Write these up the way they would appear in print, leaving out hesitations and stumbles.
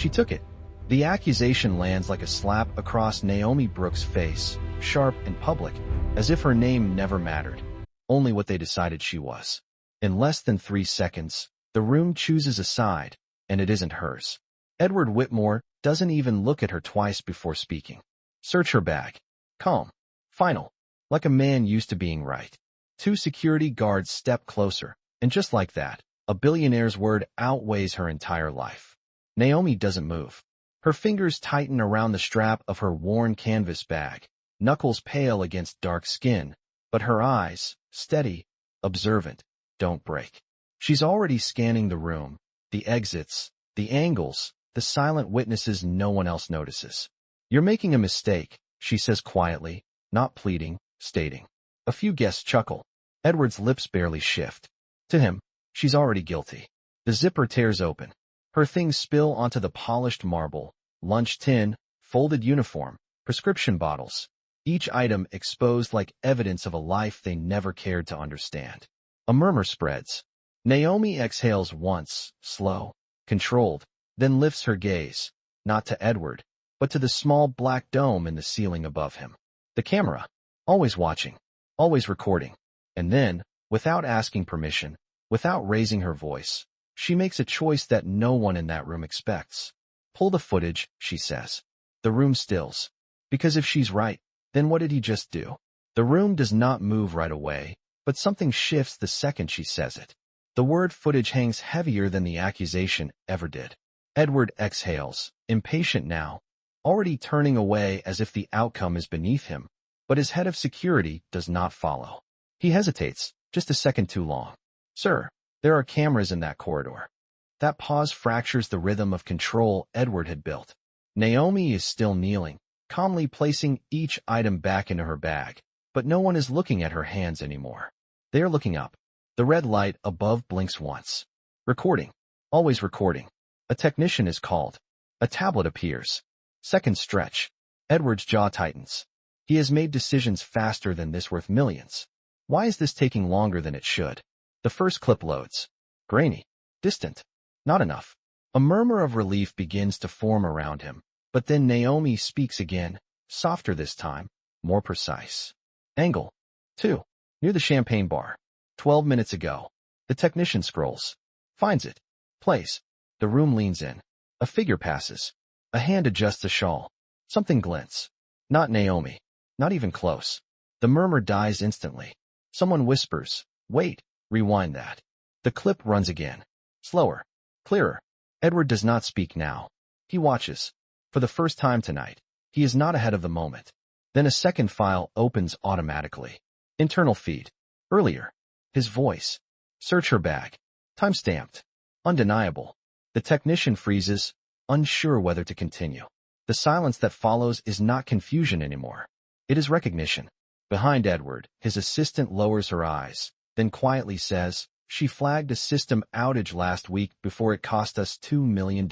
She took it. The accusation lands like a slap across Naomi Brooks' face, sharp and public, as if her name never mattered, only what they decided she was. In less than 3 seconds, the room chooses a side, and it isn't hers. Edward Whitmore doesn't even look at her twice before speaking. Search her bag. Calm. Final. Like a man used to being right. 2 security guards step closer, and just like that, a billionaire's word outweighs her entire life. Naomi doesn't move. Her fingers tighten around the strap of her worn canvas bag, knuckles pale against dark skin, but her eyes, steady, observant, don't break. She's already scanning the room, the exits, the angles, the silent witnesses no one else notices. You're making a mistake, she says quietly, not pleading, stating. A few guests chuckle. Edward's lips barely shift. To him, she's already guilty. The zipper tears open. Her things spill onto the polished marble, lunch tin, folded uniform, prescription bottles, each item exposed like evidence of a life they never cared to understand. A murmur spreads. Naomi exhales once, slow, controlled, then lifts her gaze, not to Edward, but to the small black dome in the ceiling above him. The camera, always watching, always recording. And then, without asking permission, without raising her voice, she makes a choice that no one in that room expects. Pull the footage, she says. The room stills. Because if she's right, then what did he just do? The room does not move right away, but something shifts the second she says it. The word footage hangs heavier than the accusation ever did. Edward exhales, impatient now, already turning away as if the outcome is beneath him, but his head of security does not follow. He hesitates, just a second too long. Sir, there are cameras in that corridor. That pause fractures the rhythm of control Edward had built. Naomi is still kneeling, calmly placing each item back into her bag, but no one is looking at her hands anymore. They are looking up. The red light above blinks once. Recording. Always recording. A technician is called. A tablet appears. Second stretch. Edward's jaw tightens. He has made decisions faster than this worth millions. Why is this taking longer than it should? The first clip loads. Grainy. Distant. Not enough. A murmur of relief begins to form around him, but then Naomi speaks again, softer this time, more precise. Angle. 2. Near the champagne bar. 12 minutes ago. The technician scrolls. Finds it. Plays. The room leans in. A figure passes. A hand adjusts a shawl. Something glints. Not Naomi. Not even close. The murmur dies instantly. Someone whispers, wait, rewind that. The clip runs again. Slower. Clearer. Edward does not speak now. He watches. For the first time tonight, he is not ahead of the moment. Then a second file opens automatically. Internal feed. Earlier. His voice. Search her bag. Time-stamped. Undeniable. The technician freezes, unsure whether to continue. The silence that follows is not confusion anymore. It is recognition. Behind Edward, his assistant lowers her eyes, then quietly says, she flagged a system outage last week before it cost us $2 million.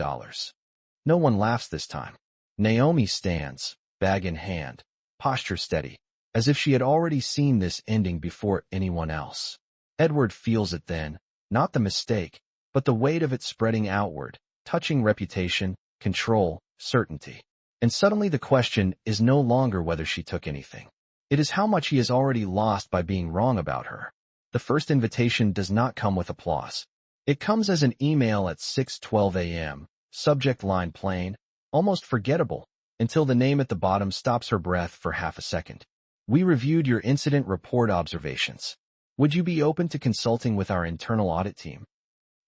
No one laughs this time. Naomi stands, bag in hand, posture steady, as if she had already seen this ending before anyone else. Edward feels it then, not the mistake, but the weight of it spreading outward, touching reputation, control, certainty. And suddenly the question is no longer whether she took anything. It is how much he has already lost by being wrong about her. The first invitation does not come with applause. It comes as an email at 6:12 a.m., subject line plain, almost forgettable, until the name at the bottom stops her breath for half a second. We reviewed your incident report observations. Would you be open to consulting with our internal audit team?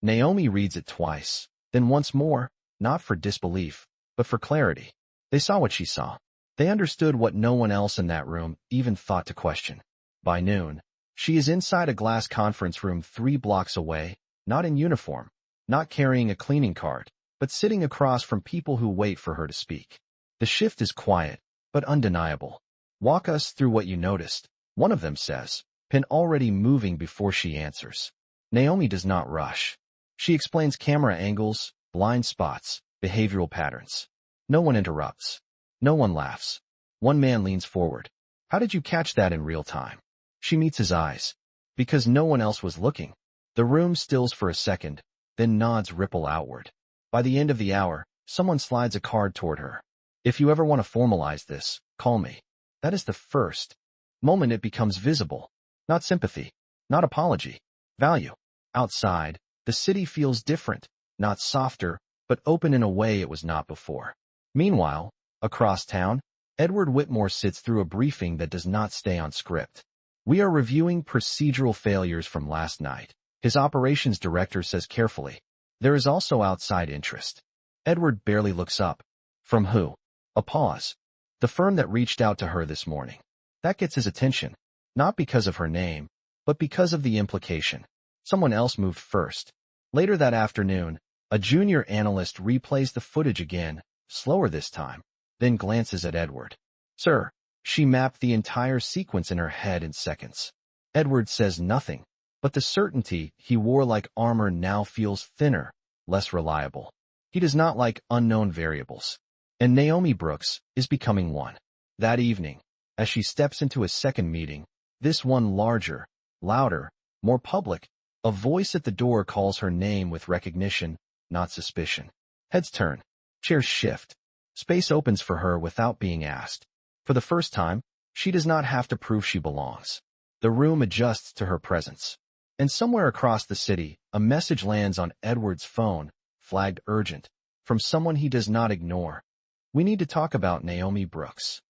Naomi reads it twice, then once more, not for disbelief, but for clarity. They saw what she saw. They understood what no one else in that room even thought to question. By noon, she is inside a glass conference room 3 blocks away, not in uniform, not carrying a cleaning cart, but sitting across from people who wait for her to speak. The shift is quiet, but undeniable. Walk us through what you noticed, one of them says, pen already moving before she answers. Naomi does not rush. She explains camera angles, blind spots, behavioral patterns. No one interrupts. No one laughs. One man leans forward. How did you catch that in real time? She meets his eyes. Because no one else was looking. The room stills for a second, then nods ripple outward. By the end of the hour, Someone slides a card toward her. If you ever want to formalize this, call me. That is the first moment it becomes visible. Not sympathy, not apology, value. Outside, the city feels different, not softer, but open in a way it was not before. Meanwhile, across town, Edward Whitmore sits through a briefing that does not stay on script. We are reviewing procedural failures from last night, his operations director says carefully. There is also outside interest. Edward barely looks up. From who? A pause. The firm that reached out to her this morning. That gets his attention, not because of her name, but because of the implication. Someone else moved first. Later that afternoon, a junior analyst replays the footage again, slower this time, then glances at Edward. Sir, she mapped the entire sequence in her head in seconds. Edward says nothing, but the certainty he wore like armor now feels thinner, less reliable. He does not like unknown variables. And Naomi Brooks is becoming one. That evening, as she steps into a second meeting, this one larger, louder, more public, a voice at the door calls her name with recognition, not suspicion. Heads turn. Chairs shift. Space opens for her without being asked. For the first time, she does not have to prove she belongs. The room adjusts to her presence. And somewhere across the city, a message lands on Edward's phone, flagged urgent, from someone he does not ignore. We need to talk about Naomi Brooks.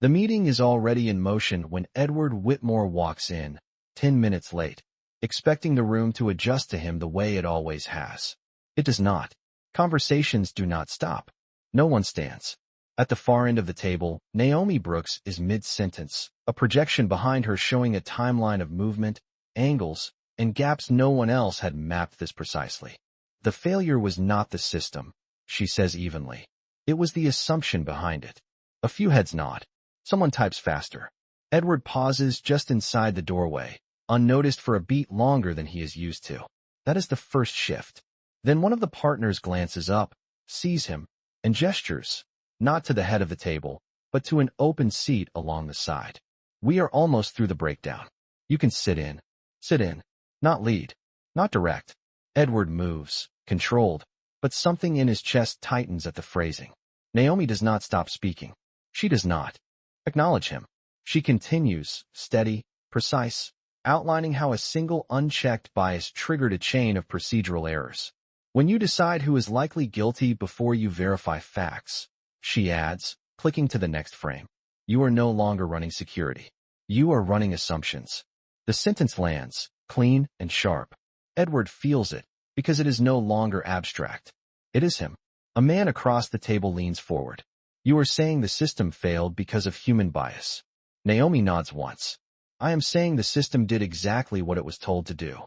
The meeting is already in motion when Edward Whitmore walks in, 10 minutes late, expecting the room to adjust to him the way it always has. It does not. Conversations do not stop. No one stands. At the far end of the table, Naomi Brooks is mid-sentence, a projection behind her showing a timeline of movement, angles, and gaps no one else had mapped this precisely. The failure was not the system, she says evenly. It was the assumption behind it. A few heads nod. Someone types faster. Edward pauses just inside the doorway, unnoticed for a beat longer than he is used to. That is the first shift. Then one of the partners glances up, sees him, and gestures, not to the head of the table, but to an open seat along the side. We are almost through the breakdown. You can sit in. Sit in. Not lead. Not direct. Edward moves, controlled, but something in his chest tightens at the phrasing. Naomi does not stop speaking. She does not acknowledge him. She continues, steady, precise, outlining how a single unchecked bias triggered a chain of procedural errors. When you decide who is likely guilty before you verify facts, she adds, clicking to the next frame, you are no longer running security. You are running assumptions. The sentence lands, clean and sharp. Edward feels it, because it is no longer abstract. It is him. A man across the table leans forward. You are saying the system failed because of human bias. Naomi nods once. I am saying the system did exactly what it was told to do.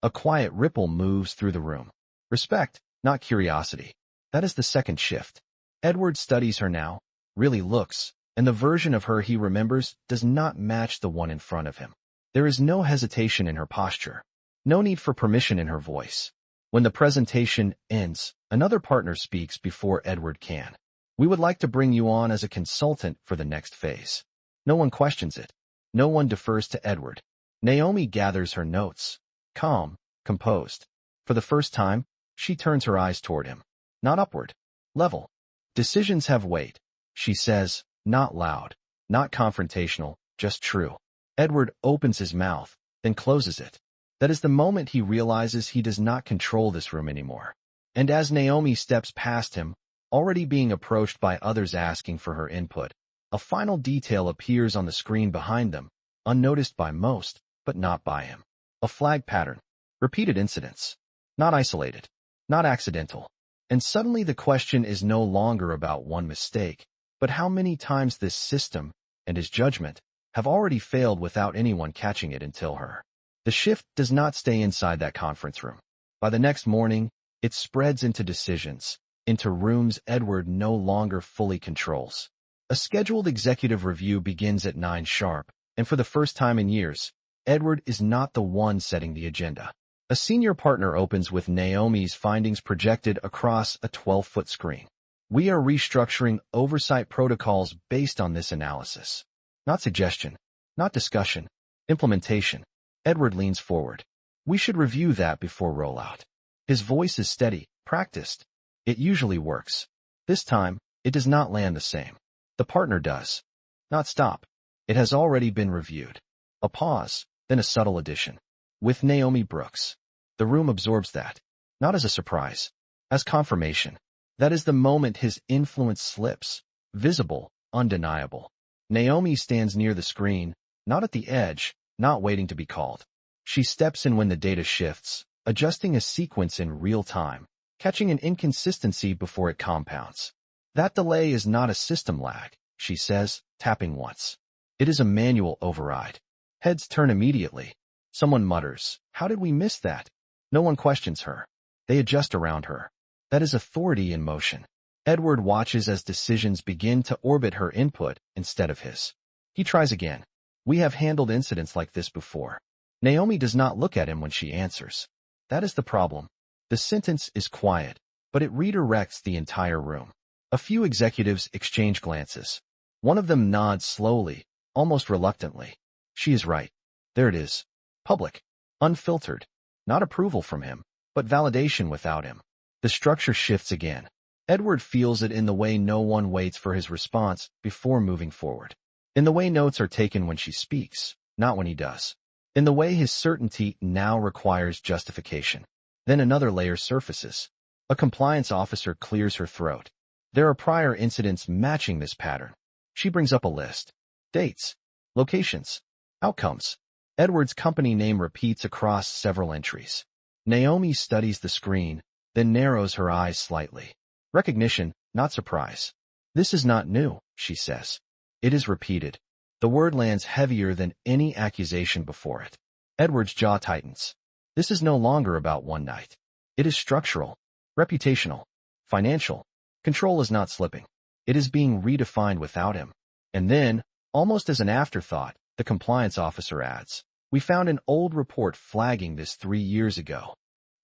A quiet ripple moves through the room. Respect, not curiosity. That is the second shift. Edward studies her now, really looks, and the version of her he remembers does not match the one in front of him. There is no hesitation in her posture. No need for permission in her voice. When the presentation ends, another partner speaks before Edward can. We would like to bring you on as a consultant for the next phase. No one questions it. No one defers to Edward. Naomi gathers her notes. Calm, composed. For the first time, she turns her eyes toward him. Not upward. Level. Decisions have weight, she says, not loud, not confrontational, just true. Edward opens his mouth, then closes it. That is the moment he realizes he does not control this room anymore. And as Naomi steps past him, already being approached by others asking for her input, a final detail appears on the screen behind them, unnoticed by most, but not by him. A flag pattern. Repeated incidents. Not isolated. Not accidental. And suddenly the question is no longer about one mistake, but how many times this system, and his judgment, have already failed without anyone catching it until her. The shift does not stay inside that conference room. By the next morning, it spreads into decisions, into rooms Edward no longer fully controls. A scheduled executive review begins at 9 sharp, and for the first time in years, Edward is not the one setting the agenda. A senior partner opens with Naomi's findings projected across a 12-foot screen. We are restructuring oversight protocols based on this analysis. Not suggestion, not discussion, implementation. Edward leans forward. We should review that before rollout. His voice is steady, practiced. It usually works. This time, it does not land the same. The partner does. Not stop. It has already been reviewed. A pause, then a subtle addition. With Naomi Brooks. The room absorbs that. Not as a surprise. As confirmation. That is the moment his influence slips. Visible, undeniable. Naomi stands near the screen, not at the edge, not waiting to be called. She steps in when the data shifts, adjusting a sequence in real time, catching an inconsistency before it compounds. That delay is not a system lag, she says, tapping once. It is a manual override. Heads turn immediately. Someone mutters, "How did we miss that?" No one questions her. They adjust around her. That is authority in motion. Edward watches as decisions begin to orbit her input instead of his. He tries again. "We have handled incidents like this before." Naomi does not look at him when she answers. That is the problem. The sentence is quiet, but it redirects the entire room. A few executives exchange glances. One of them nods slowly, almost reluctantly. She is right. There it is. Public. Unfiltered. Not approval from him, but validation without him. The structure shifts again. Edward feels it in the way no one waits for his response before moving forward. In the way notes are taken when she speaks, not when he does. In the way his certainty now requires justification. Then another layer surfaces. A compliance officer clears her throat. There are prior incidents matching this pattern. She brings up a list. Dates. Locations. Outcomes. Edward's company name repeats across several entries. Naomi studies the screen, then narrows her eyes slightly. Recognition, not surprise. "This is not new," she says. It is repeated. The word lands heavier than any accusation before it. Edward's jaw tightens. This is no longer about one night. It is structural, reputational, financial. Control is not slipping. It is being redefined without him. And then, almost as an afterthought, the compliance officer adds, "We found an old report flagging this 3 years ago."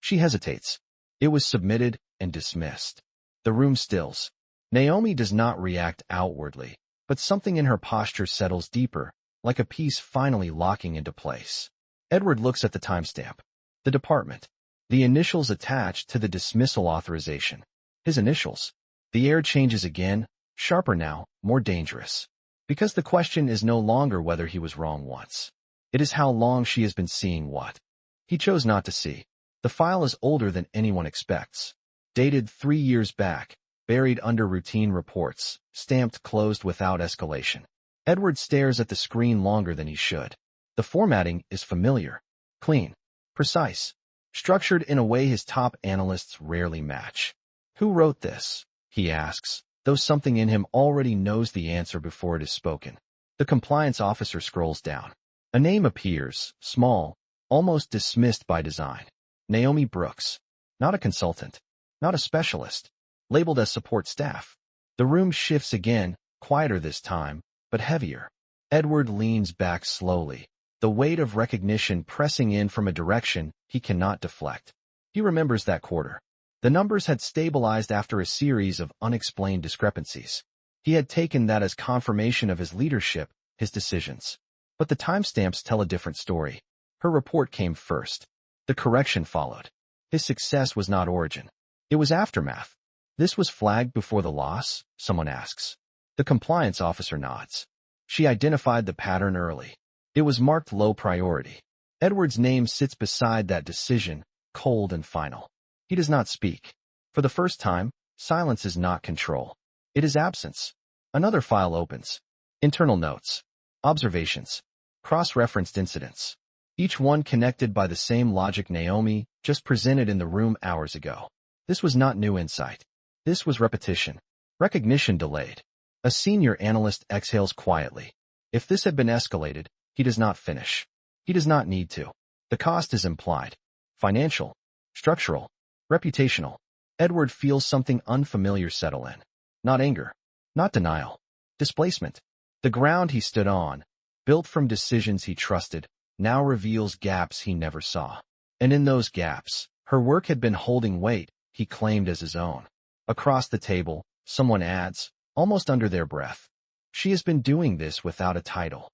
She hesitates. It was submitted and dismissed. The room stills. Naomi does not react outwardly, but something in her posture settles deeper, like a piece finally locking into place. Edward looks at the timestamp. The department. The initials attached to the dismissal authorization. His initials. The air changes again, sharper now, more dangerous. Because the question is no longer whether he was wrong once. It is how long she has been seeing what he chose not to see. The file is older than anyone expects. Dated 3 years back, buried under routine reports, stamped closed without escalation. Edward stares at the screen longer than he should. The formatting is familiar, clean, precise, structured in a way his top analysts rarely match. Who wrote this? He asks, though something in him already knows the answer before it is spoken. The compliance officer scrolls down. A name appears, small, almost dismissed by design. Naomi Brooks. Not a consultant. Not a specialist. Labeled as support staff. The room shifts again, quieter this time, but heavier. Edward leans back slowly, the weight of recognition pressing in from a direction he cannot deflect. He remembers that quarter. The numbers had stabilized after a series of unexplained discrepancies. He had taken that as confirmation of his leadership, his decisions. But the timestamps tell a different story. Her report came first. The correction followed. His success was not origin. It was aftermath. This was flagged before the loss? Someone asks. The compliance officer nods. She identified the pattern early. It was marked low priority. Edward's name sits beside that decision, cold and final. He does not speak. For the first time, silence is not control. It is absence. Another file opens. Internal notes. Observations. Cross-referenced incidents. Each one connected by the same logic Naomi just presented in the room hours ago. This was not new insight. This was repetition. Recognition delayed. A senior analyst exhales quietly. If this had been escalated, he does not finish. He does not need to. The cost is implied. Financial. Structural. Reputational. Edward feels something unfamiliar settle in. Not anger. Not denial. Displacement. The ground he stood on, built from decisions he trusted, now reveals gaps he never saw. And in those gaps, her work had been holding weight he claimed as his own. Across the table, someone adds, almost under their breath, "She has been doing this without a title."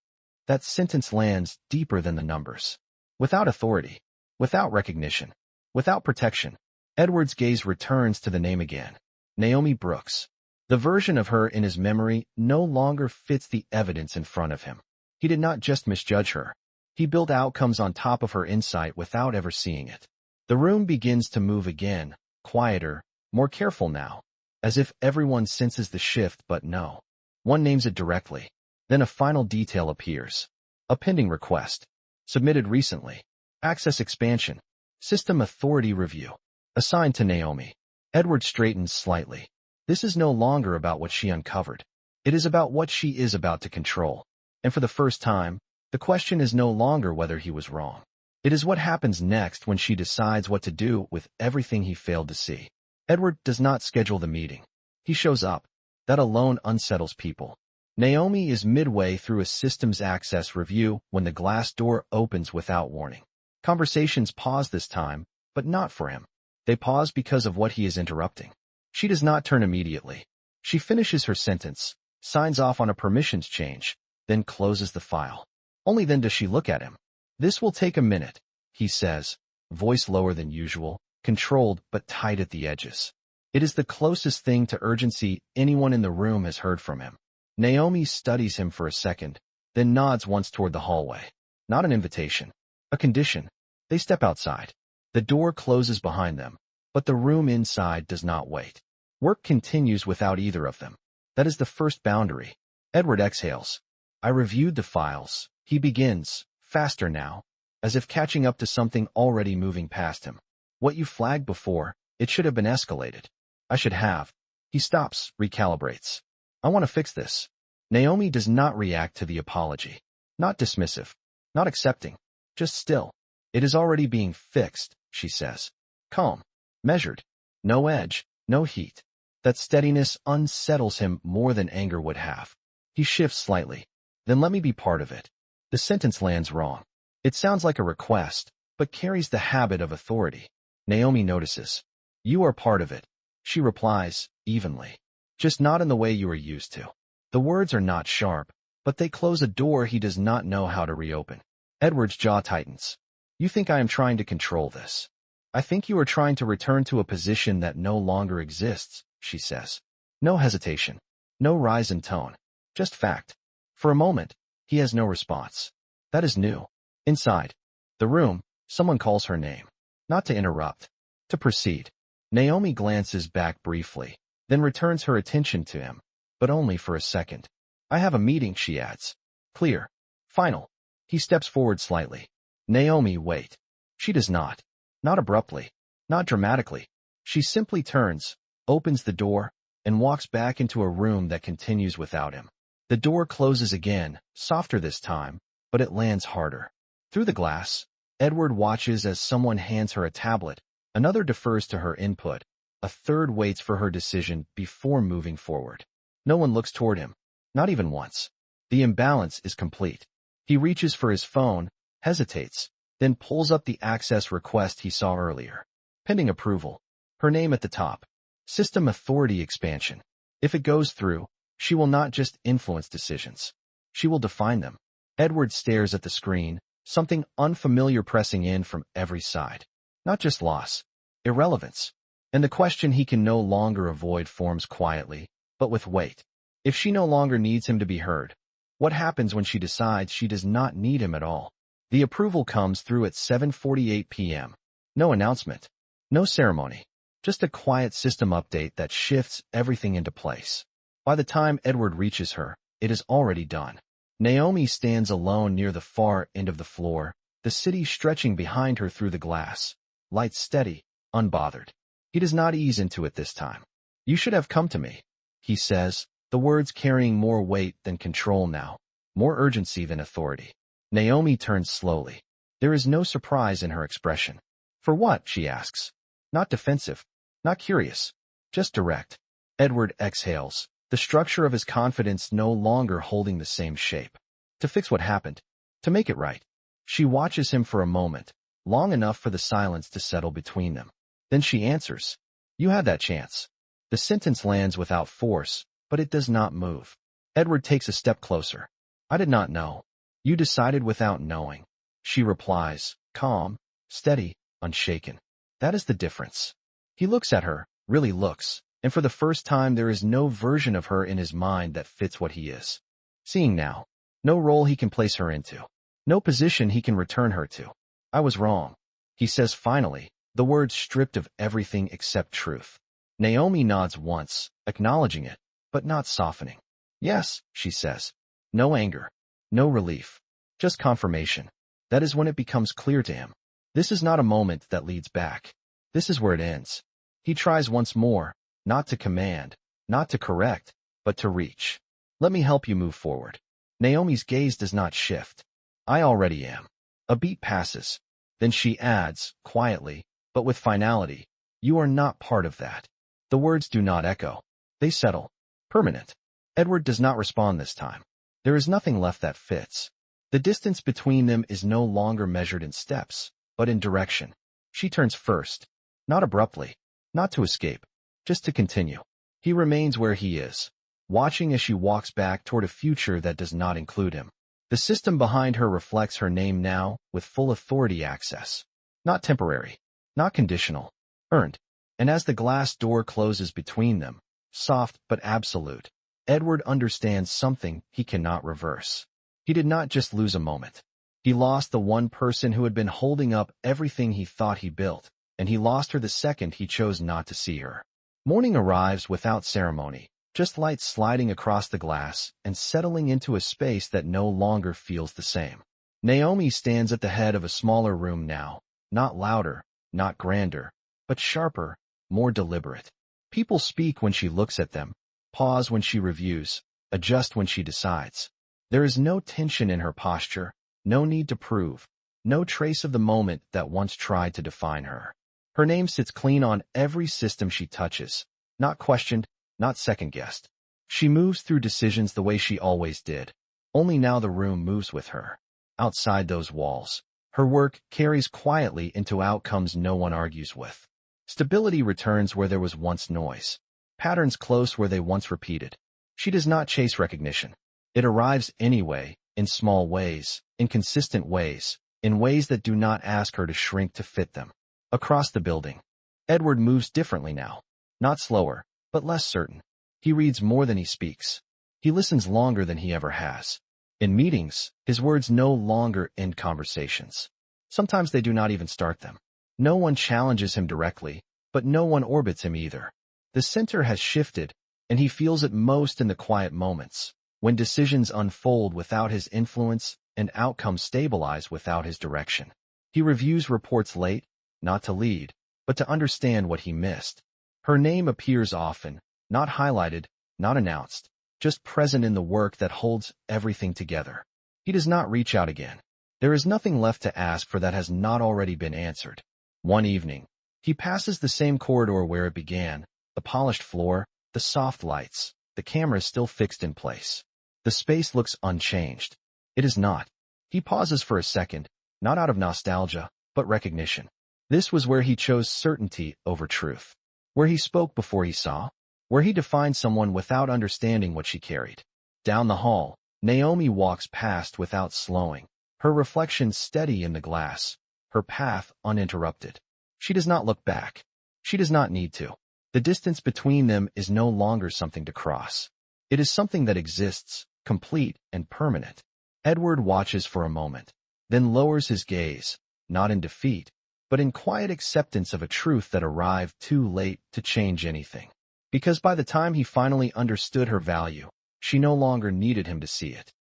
That sentence lands deeper than the numbers. Without authority. Without recognition. Without protection. Edward's gaze returns to the name again. Naomi Brooks. The version of her in his memory no longer fits the evidence in front of him. He did not just misjudge her. He built outcomes on top of her insight without ever seeing it. The room begins to move again, quieter, more careful now, as if everyone senses the shift, but no. One names it directly. Then a final detail appears. A pending request. Submitted recently. Access expansion. System authority review. Assigned to Naomi. Edward straightens slightly. This is no longer about what she uncovered. It is about what she is about to control. And for the first time, the question is no longer whether he was wrong. It is what happens next when she decides what to do with everything he failed to see. Edward does not schedule the meeting. He shows up. That alone unsettles people. Naomi is midway through a systems access review when the glass door opens without warning. Conversations pause this time, but not for him. They pause because of what he is interrupting. She does not turn immediately. She finishes her sentence, signs off on a permissions change, then closes the file. Only then does she look at him. This will take a minute, he says, voice lower than usual, controlled but tight at the edges. It is the closest thing to urgency anyone in the room has heard from him. Naomi studies him for a second, then nods once toward the hallway. Not an invitation. A condition. They step outside. The door closes behind them, but the room inside does not wait. Work continues without either of them. That is the first boundary. Edward exhales. I reviewed the files. He begins, faster now, as if catching up to something already moving past him. What you flagged before, it should have been escalated. I should have. He stops, recalibrates. I want to fix this. Naomi does not react to the apology. Not dismissive. Not accepting. Just still. It is already being fixed, she says. Calm. Measured. No edge. No heat. That steadiness unsettles him more than anger would have. He shifts slightly. Then let me be part of it. The sentence lands wrong. It sounds like a request, but carries the habit of authority. Naomi notices. You are part of it. She replies, evenly. Just not in the way you are used to. The words are not sharp, but they close a door he does not know how to reopen. Edward's jaw tightens. You think I am trying to control this. I think you are trying to return to a position that no longer exists, she says. No hesitation. No rise in tone. Just fact. For a moment, he has no response. That is new. Inside the room, someone calls her name. Not to interrupt. To proceed. Naomi glances back briefly, then returns her attention to him, but only for a second. I have a meeting, she adds. Clear. Final. He steps forward slightly. Naomi, wait. She does not. Not abruptly. Not dramatically. She simply turns, opens the door, and walks back into a room that continues without him. The door closes again, softer this time, but it lands harder. Through the glass, Edward watches as someone hands her a tablet, another defers to her input, a third waits for her decision before moving forward. No one looks toward him, not even once. The imbalance is complete. He reaches for his phone, hesitates, then pulls up the access request he saw earlier. Pending approval. Her name at the top. System authority expansion. If it goes through, she will not just influence decisions. She will define them. Edward stares at the screen, something unfamiliar pressing in from every side. Not just loss. Irrelevance. And the question he can no longer avoid forms quietly, but with weight. If she no longer needs him to be heard, what happens when she decides she does not need him at all? The approval comes through at 7:48 p.m. No announcement. No ceremony. Just a quiet system update that shifts everything into place. By the time Edward reaches her, it is already done. Naomi stands alone near the far end of the floor, the city stretching behind her through the glass. Lights steady, unbothered. He does not ease into it this time. You should have come to me, he says, the words carrying more weight than control now, more urgency than authority. Naomi turns slowly. There is no surprise in her expression. For what, she asks. Not defensive, not curious, just direct. Edward exhales, the structure of his confidence no longer holding the same shape. To fix what happened, to make it right. She watches him for a moment, long enough for the silence to settle between them. Then she answers. You had that chance. The sentence lands without force, but it does not move. Edward takes a step closer. I did not know. You decided without knowing. She replies, calm, steady, unshaken. That is the difference. He looks at her, really looks, And for the first time, there is no version of her in his mind that fits what he is. Seeing now, no role he can place her into, no position he can return her to. I was wrong, he says finally, the words stripped of everything except truth. Naomi nods once, acknowledging it, but not softening. Yes, she says. No anger, no relief, just confirmation. That is when it becomes clear to him. This is not a moment that leads back. This is where it ends. He tries once more, not to command, not to correct, but to reach. Let me help you move forward. Naomi's gaze does not shift. I already am. A beat passes. Then she adds, quietly, but with finality, you are not part of that. The words do not echo. They settle. Permanent. Edward does not respond this time. There is nothing left that fits. The distance between them is no longer measured in steps, but in direction. She turns first. Not abruptly. Not to escape. Just to continue. He remains where he is, watching as she walks back toward a future that does not include him. The system behind her reflects her name now, with full authority access. Not temporary. Not conditional. Earned. And as the glass door closes between them, soft but absolute, Edward understands something he cannot reverse. He did not just lose a moment. He lost the one person who had been holding up everything he thought he built, and he lost her the second he chose not to see her. Morning arrives without ceremony, just light sliding across the glass and settling into a space that no longer feels the same. Naomi stands at the head of a smaller room now, not louder, not grander, but sharper, more deliberate. People speak when she looks at them, pause when she reviews, adjust when she decides. There is no tension in her posture, no need to prove, no trace of the moment that once tried to define her. Her name sits clean on every system she touches, not questioned, not second-guessed. She moves through decisions the way she always did. Only now the room moves with her. Outside those walls, her work carries quietly into outcomes no one argues with. Stability returns where there was once noise. Patterns close where they once repeated. She does not chase recognition. It arrives anyway, in small ways, in consistent ways, in ways that do not ask her to shrink to fit them. Across the building, Edward moves differently now. Not slower, but less certain. He reads more than he speaks. He listens longer than he ever has. In meetings, his words no longer end conversations. Sometimes they do not even start them. No one challenges him directly, but no one orbits him either. The center has shifted, and he feels it most in the quiet moments, when decisions unfold without his influence and outcomes stabilize without his direction. He reviews reports late, not to lead, but to understand what he missed. Her name appears often, not highlighted, not announced, just present in the work that holds everything together. He does not reach out again. There is nothing left to ask for that has not already been answered. One evening, he passes the same corridor where it began, the polished floor, the soft lights, the cameras still fixed in place. The space looks unchanged. It is not. He pauses for a second, not out of nostalgia, but recognition. This was where he chose certainty over truth, where he spoke before he saw, where he defined someone without understanding what she carried. Down the hall, Naomi walks past without slowing, her reflection steady in the glass, her path uninterrupted. She does not look back. She does not need to. The distance between them is no longer something to cross. It is something that exists, complete and permanent. Edward watches for a moment, then lowers his gaze, not in defeat, but in quiet acceptance of a truth that arrived too late to change anything. Because by the time he finally understood her value, she no longer needed him to see it.